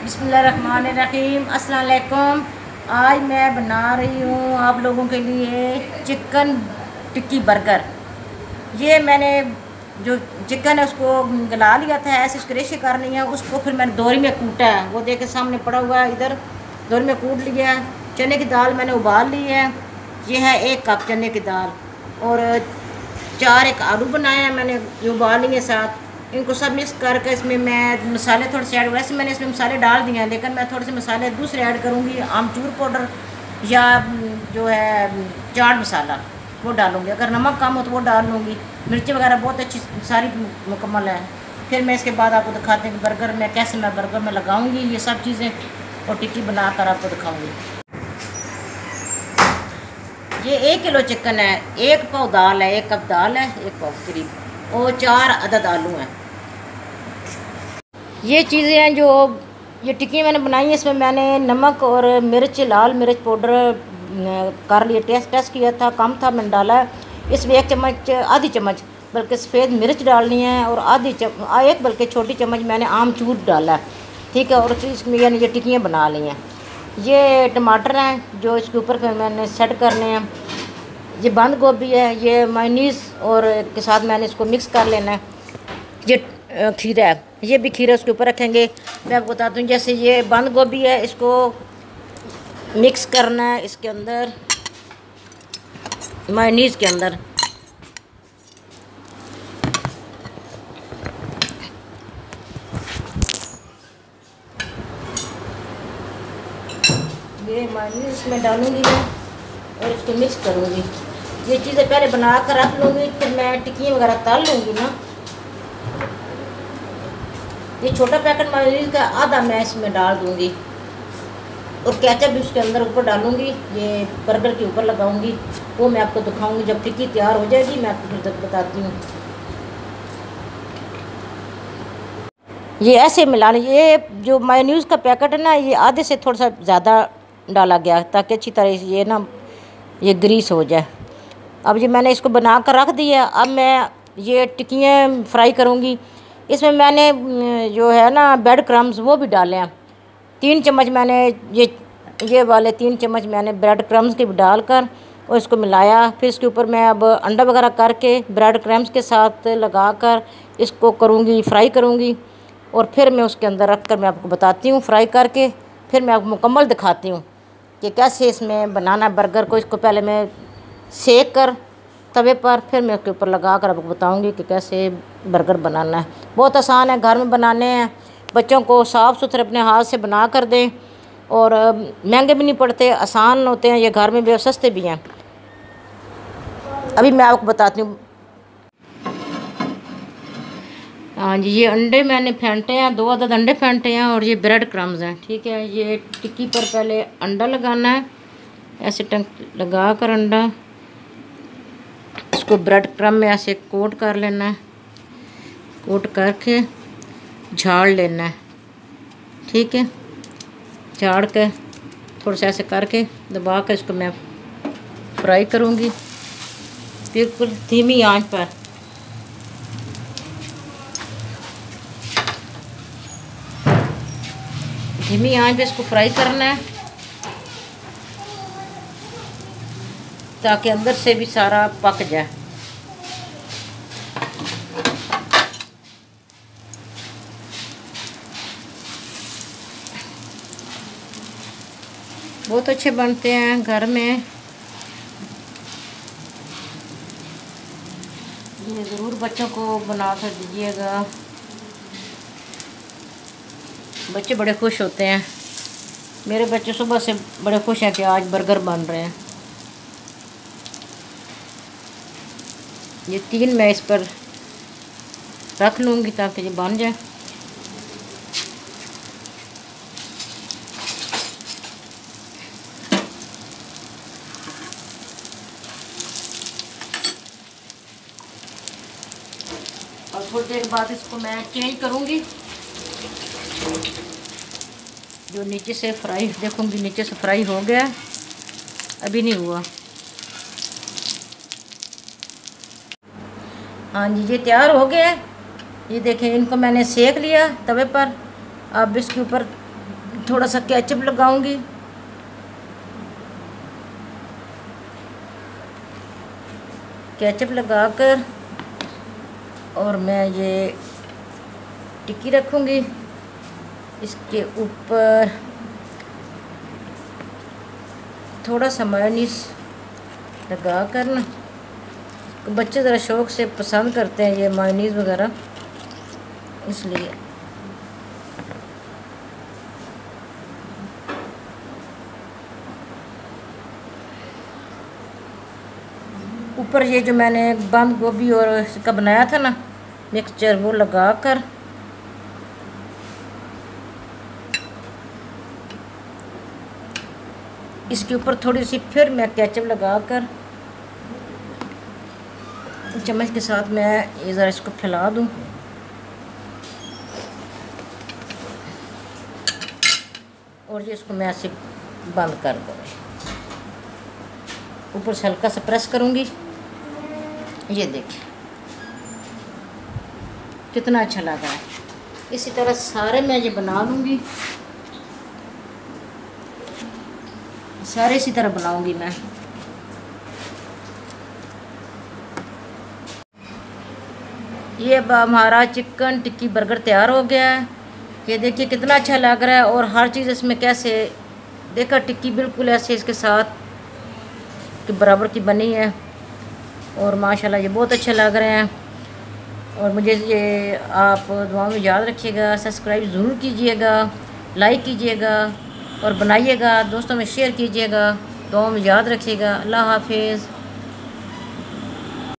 बिस्मिल्लाहिर्रहमानिर्रहीम। अस्सलाम वालेकुम। आज मैं बना रही हूँ आप लोगों के लिए चिकन टिक्की बर्गर। ये मैंने जो चिकन है उसको गला लिया था, ऐसे स्क्रेशी करनी है उसको, फिर मैंने दोरी में कूटा है, वो देखे सामने पड़ा हुआ है, इधर दोरी में कूट लिया है। चने की दाल मैंने उबाल ली है, ये है 1 कप चने की दाल, और 4 एक आलू बनाए हैं मैंने, ये उबाल लिए साथ। इनको सब मिक्स करके इसमें मैं मसाले थोड़े से ऐड, वैसे मैंने इसमें मसाले डाल दिए हैं, लेकिन मैं थोड़े से मसाले दूसरे ऐड करूँगी। आमचूर पाउडर या जो है चाट मसाला वो डालूँगी, अगर नमक कम हो तो वो डाल लूँगी। मिर्ची वगैरह बहुत अच्छी सारी मुकम्मल है। फिर मैं इसके बाद आपको दिखाती हूँ कि बर्गर में कैसे मैं बर्गर में लगाऊँगी ये सब चीज़ें, और टिक्की बना कर आपको दिखाऊँगी। ये 1 किलो चिकन है, 1 पाव दाल है, 1 कप दाल है, 1 पाव करीब, और 4 अदद आलू हैं। ये चीज़ें हैं जो ये टिक्की मैंने बनाई है। इसमें मैंने नमक और मिर्च, लाल मिर्च पाउडर कर लिए, टेस्ट किया था, कम था, मैंने डाला है। इसमें 1 चम्मच, आधी चम्मच बल्कि सफ़ेद मिर्च डालनी है, और एक बल्कि छोटी चम्मच मैंने आमचूर डाला है, ठीक है। और इसमें यानी ये टिक्कियाँ बना ली हैं। ये टमाटर हैं जो इसके ऊपर फिर मैंने सेट करने हैं। ये बंद गोभी है, ये मायोनीज़ और के साथ मैंने इसको मिक्स कर लेना है। ये खीरा है, ये भी खीरा उसके ऊपर रखेंगे। मैं आपको बताती हूँ, जैसे ये बंद गोभी है, इसको मिक्स करना है इसके अंदर, मायोनीज़ के अंदर। ये मायोनीज़ में डालूँगी मैं और इसको मिक्स करूँगी। ये चीज़ें पहले बना कर रख लूँगी, फिर मैं टिक्की वगैरह तल लूँगी ना। ये छोटा पैकेट मायोनीज़ का आधा मैं इसमें डाल दूँगी, और केचप भी उसके अंदर ऊपर डालूँगी, ये बर्गर के ऊपर लगाऊँगी। वो मैं आपको दिखाऊँगी जब टिक्की तैयार हो जाएगी, मैं आपको फिर बताती हूँ। ये ऐसे मिला लें। ये जो मायोनीज़ का पैकेट है ना, ये आधे से थोड़ा सा ज़्यादा डाला गया ताकि अच्छी तरह से ये ना ये ग्रीस हो जाए। अब ये मैंने इसको बना कर रख दिया। अब मैं ये टिक्कियाँ फ्राई करूँगी। इसमें मैंने जो है ना ब्रेड क्रम्स वो भी डाले हैं, 3 चम्मच मैंने ये वाले 3 चम्मच मैंने ब्रेड क्रम्स के भी डालकर और इसको मिलाया। फिर इसके ऊपर मैं अब अंडा वगैरह करके ब्रेड क्रम्स के साथ लगाकर इसको करूँगी, फ्राई करूँगी, और फिर मैं उसके अंदर रख कर मैं आपको बताती हूँ फ्राई करके। फिर मैं आपको मुकम्मल दिखाती हूँ कि कैसे इसमें बनाना बर्गर को। इसको पहले मैं सेक कर तवे पर, फिर मैं उसके ऊपर लगा कर आपको बताऊंगी कि कैसे बर्गर बनाना है। बहुत आसान है, घर में बनाने हैं। बच्चों को साफ़ सुथरे अपने हाथ से बना कर दें, और महंगे भी नहीं पड़ते, आसान होते हैं ये, घर में भी सस्ते भी हैं। अभी मैं आपको बताती हूँ। हाँ जी, ये अंडे मैंने फेंटे हैं, 2 अदद अंडे फेंटे हैं, और ये ब्रेड क्रम्स हैं, ठीक है। ये टिक्की पर पहले अंडा लगाना है, ऐसे टंक लगा कर अंडा, इसको ब्रेड क्रम में ऐसे कोट कर लेना है, कोट करके झाड़ लेना है, ठीक है। झाड़ के थोड़ा सा ऐसे करके दबा कर इसको मैं फ्राई करूँगी बिल्कुल धीमी आंच पर। धीमी आंच पे इसको फ्राई करना है ताकि अंदर से भी सारा पक जाए। बहुत अच्छे बनते हैं घर में, ये ज़रूर बच्चों को बना कर दीजिएगा, बच्चे बड़े खुश होते हैं। मेरे बच्चे सुबह से बड़े खुश हैं कि आज बर्गर बन रहे हैं। ये 3 मैं इस पर रख लूँगी ताकि ये बन जाए। और थोड़ी देर बाद इसको मैं चेंज करूँगी। जो नीचे से फ्राई देखूँगी, नीचे से फ्राई हो गया, अभी नहीं हुआ। हाँ जी, ये तैयार हो गया। ये देखें, इनको मैंने सेक लिया तवे पर। अब इसके ऊपर थोड़ा सा केचप लगाऊंगी। केचप लगाकर और मैं ये टिक्की रखूंगी। इसके ऊपर थोड़ा सा मेयोनीज लगा कर ना, बच्चे ज़रा शौक़ से पसंद करते हैं ये मेयोनीज वगैरह, इसलिए ऊपर ये जो मैंने बंद गोभी और इसका बनाया था ना मिक्सचर, वो लगा कर इसके ऊपर थोड़ी सी फिर मैं केचप लगा कर चम्मच के साथ मैं ये ज़रा इसको फैला दूँ। और ये इसको मैं ऐसे बंद कर दूँ। ऊपर से हल्का सा प्रेस करूँगी। ये देखिए कितना अच्छा लग रहा है। इसी तरह सारे मैं ये बना लूँगी, सारे इसी तरह बनाऊँगी मैं। ये अब हमारा चिकन टिक्की बर्गर तैयार हो गया है। ये देखिए कितना अच्छा लग रहा है और हर चीज़ इसमें कैसे देखा, टिक्की बिल्कुल ऐसे इसके साथ के बराबर की बनी है और माशाल्लाह ये बहुत अच्छे लग रहे हैं। और मुझे ये आप दुआ में याद रखिएगा, सब्सक्राइब ज़रूर कीजिएगा, लाइक कीजिएगा और बनाइएगा, दोस्तों में शेयर कीजिएगा। दुआ में याद रखिएगा। अल्लाह हाफिज़।